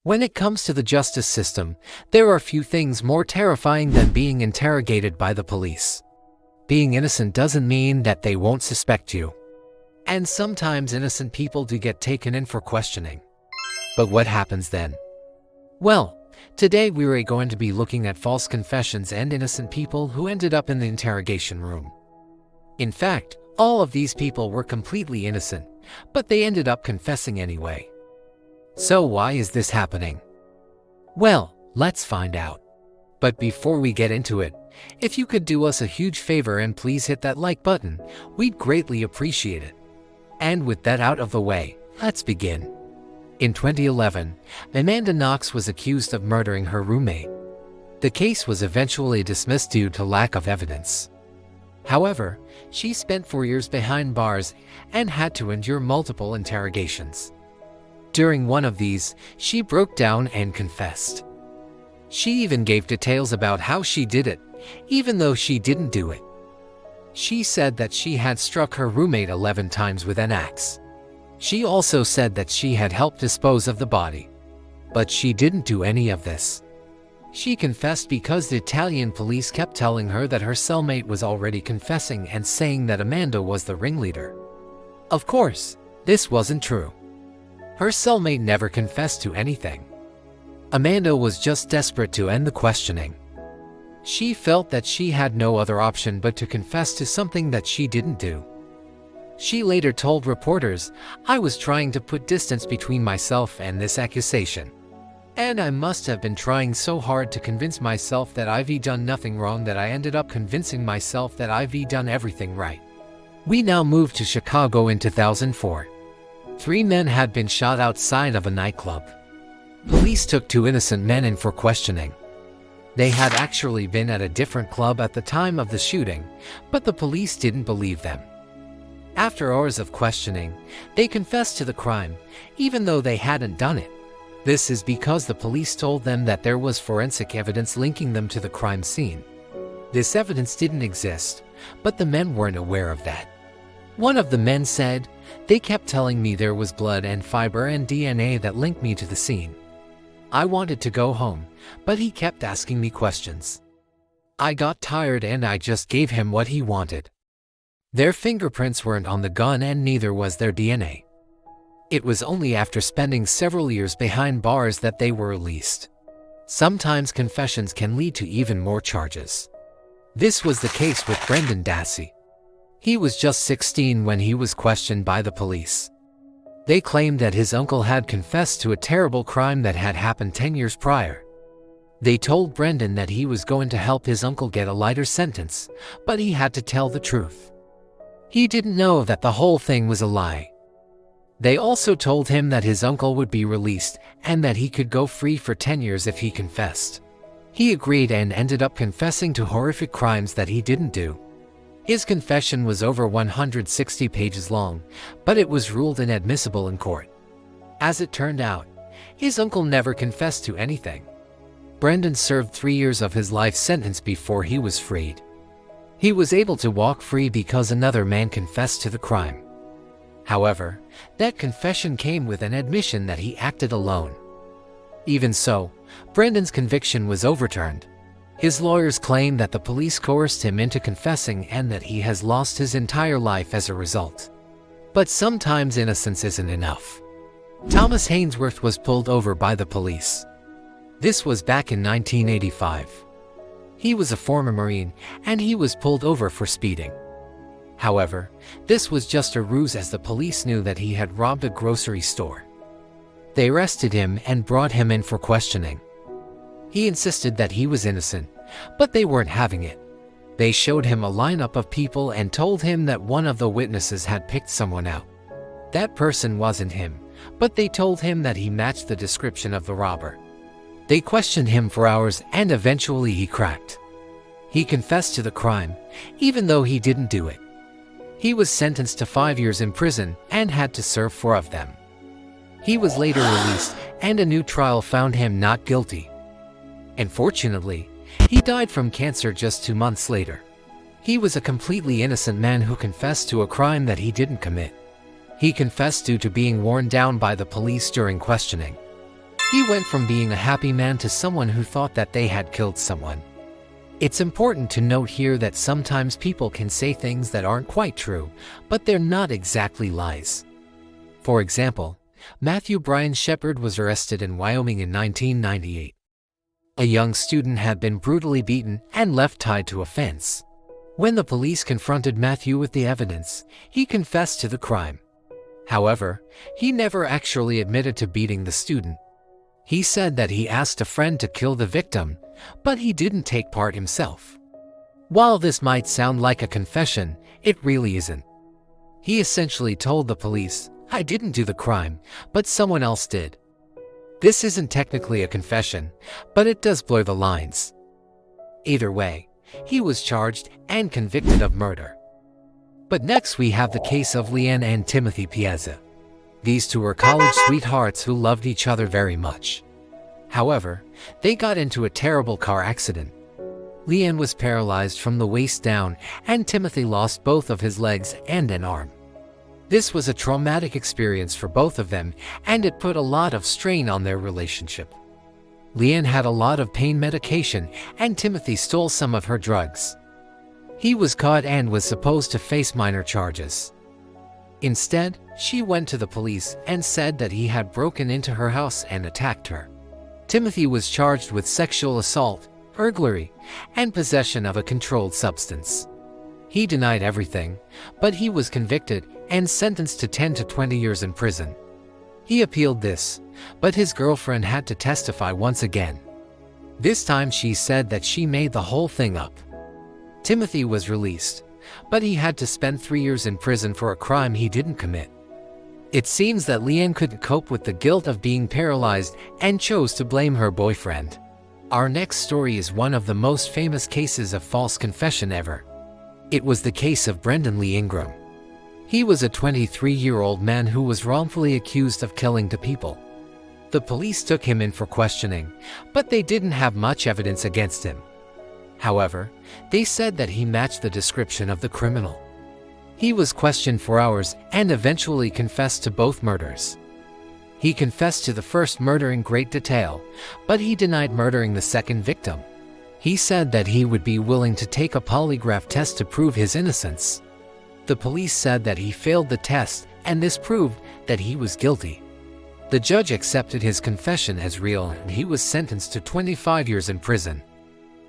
When it comes to the justice system, there are few things more terrifying than being interrogated by the police. Being innocent doesn't mean that they won't suspect you. And sometimes innocent people do get taken in for questioning. But what happens then? Well, today we are going to be looking at false confessions and innocent people who ended up in the interrogation room. In fact, all of these people were completely innocent, but they ended up confessing anyway. So why is this happening? Well, let's find out. But before we get into it, if you could do us a huge favor and please hit that like button, we'd greatly appreciate it. And with that out of the way, let's begin. In 2011, Amanda Knox was accused of murdering her roommate. The case was eventually dismissed due to lack of evidence. However, she spent 4 years behind bars and had to endure multiple interrogations. During one of these, she broke down and confessed. She even gave details about how she did it, even though she didn't do it. She said that she had struck her roommate 11 times with an axe. She also said that she had helped dispose of the body. But she didn't do any of this. She confessed because the Italian police kept telling her that her cellmate was already confessing and saying that Amanda was the ringleader. Of course, this wasn't true. Her cellmate never confessed to anything. Amanda was just desperate to end the questioning. She felt that she had no other option but to confess to something that she didn't do. She later told reporters, "I was trying to put distance between myself and this accusation. And I must have been trying so hard to convince myself that I've done nothing wrong that I ended up convincing myself that I've done everything right." We now move to Chicago in 2004. 3 men had been shot outside of a nightclub. Police took 2 innocent men in for questioning. They had actually been at a different club at the time of the shooting, but the police didn't believe them. After hours of questioning, they confessed to the crime, even though they hadn't done it. This is because the police told them that there was forensic evidence linking them to the crime scene. This evidence didn't exist, but the men weren't aware of that. One of the men said, "They kept telling me there was blood and fiber and DNA that linked me to the scene. I wanted to go home, but he kept asking me questions. I got tired and I just gave him what he wanted." Their fingerprints weren't on the gun and neither was their DNA. It was only after spending several years behind bars that they were released. Sometimes confessions can lead to even more charges. This was the case with Brendan Dassey. He was just 16 when he was questioned by the police. They claimed that his uncle had confessed to a terrible crime that had happened 10 years prior. They told Brendan that he was going to help his uncle get a lighter sentence, but he had to tell the truth. He didn't know that the whole thing was a lie. They also told him that his uncle would be released and that he could go free for 10 years if he confessed. He agreed and ended up confessing to horrific crimes that he didn't do. His confession was over 160 pages long, but it was ruled inadmissible in court. As it turned out, his uncle never confessed to anything. Brendan served 3 years of his life sentence before he was freed. He was able to walk free because another man confessed to the crime. However, that confession came with an admission that he acted alone. Even so, Brendan's conviction was overturned. His lawyers claim that the police coerced him into confessing and that he has lost his entire life as a result. But sometimes innocence isn't enough. Thomas Hainsworth was pulled over by the police. This was back in 1985. He was a former Marine and he was pulled over for speeding. However, this was just a ruse as the police knew that he had robbed a grocery store. They arrested him and brought him in for questioning. He insisted that he was innocent, but they weren't having it. They showed him a lineup of people and told him that one of the witnesses had picked someone out. That person wasn't him, but they told him that he matched the description of the robber. They questioned him for hours and eventually he cracked. He confessed to the crime, even though he didn't do it. He was sentenced to 5 years in prison and had to serve 4 of them. He was later released and a new trial found him not guilty. Unfortunately, he died from cancer just 2 months later. He was a completely innocent man who confessed to a crime that he didn't commit. He confessed due to being worn down by the police during questioning. He went from being a happy man to someone who thought that they had killed someone. It's important to note here that sometimes people can say things that aren't quite true, but they're not exactly lies. For example, Matthew Brian Shepard was arrested in Wyoming in 1998. A young student had been brutally beaten and left tied to a fence. When the police confronted Matthew with the evidence, he confessed to the crime. However, he never actually admitted to beating the student. He said that he asked a friend to kill the victim, but he didn't take part himself. While this might sound like a confession, it really isn't. He essentially told the police, "I didn't do the crime, but someone else did." This isn't technically a confession, but it does blur the lines. Either way, he was charged and convicted of murder. But next we have the case of Leanne and Timothy Piazza. These two were college sweethearts who loved each other very much. However, they got into a terrible car accident. Leanne was paralyzed from the waist down, and Timothy lost both of his legs and an arm. This was a traumatic experience for both of them, and it put a lot of strain on their relationship. Leanne had a lot of pain medication, and Timothy stole some of her drugs. He was caught and was supposed to face minor charges. Instead, she went to the police and said that he had broken into her house and attacked her. Timothy was charged with sexual assault, burglary, and possession of a controlled substance. He denied everything, but he was convicted and sentenced to 10 to 20 years in prison. He appealed this, but his girlfriend had to testify once again. This time she said that she made the whole thing up. Timothy was released, but he had to spend 3 years in prison for a crime he didn't commit. It seems that Leanne couldn't cope with the guilt of being paralyzed and chose to blame her boyfriend. Our next story is one of the most famous cases of false confession ever. It was the case of Brendan Lee Ingram. He was a 23-year-old man who was wrongfully accused of killing 2 people. The police took him in for questioning, but they didn't have much evidence against him. However, they said that he matched the description of the criminal. He was questioned for hours and eventually confessed to both murders. He confessed to the first murder in great detail, but he denied murdering the second victim. He said that he would be willing to take a polygraph test to prove his innocence. The police said that he failed the test, and this proved that he was guilty. The judge accepted his confession as real, and he was sentenced to 25 years in prison.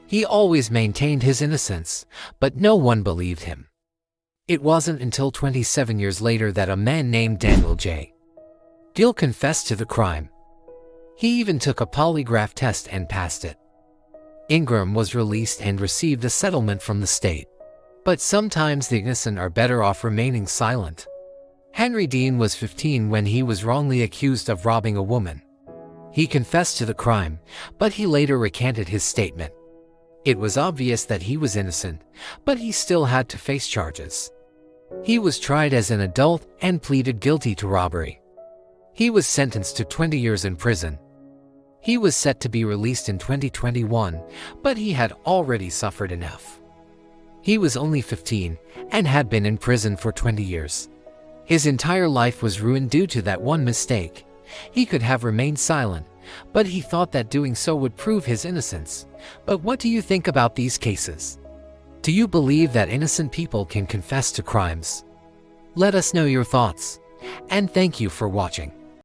He always maintained his innocence, but no one believed him. It wasn't until 27 years later that a man named Daniel J. Deal confessed to the crime. He even took a polygraph test and passed it. Ingram was released and received a settlement from the state. But sometimes the innocent are better off remaining silent. Henry Dean was 15 when he was wrongly accused of robbing a woman. He confessed to the crime, but he later recanted his statement. It was obvious that he was innocent, but he still had to face charges. He was tried as an adult and pleaded guilty to robbery. He was sentenced to 20 years in prison. He was set to be released in 2021, but he had already suffered enough. He was only 15 and had been in prison for 20 years. His entire life was ruined due to that one mistake. He could have remained silent, but he thought that doing so would prove his innocence. But what do you think about these cases? Do you believe that innocent people can confess to crimes? Let us know your thoughts. And thank you for watching.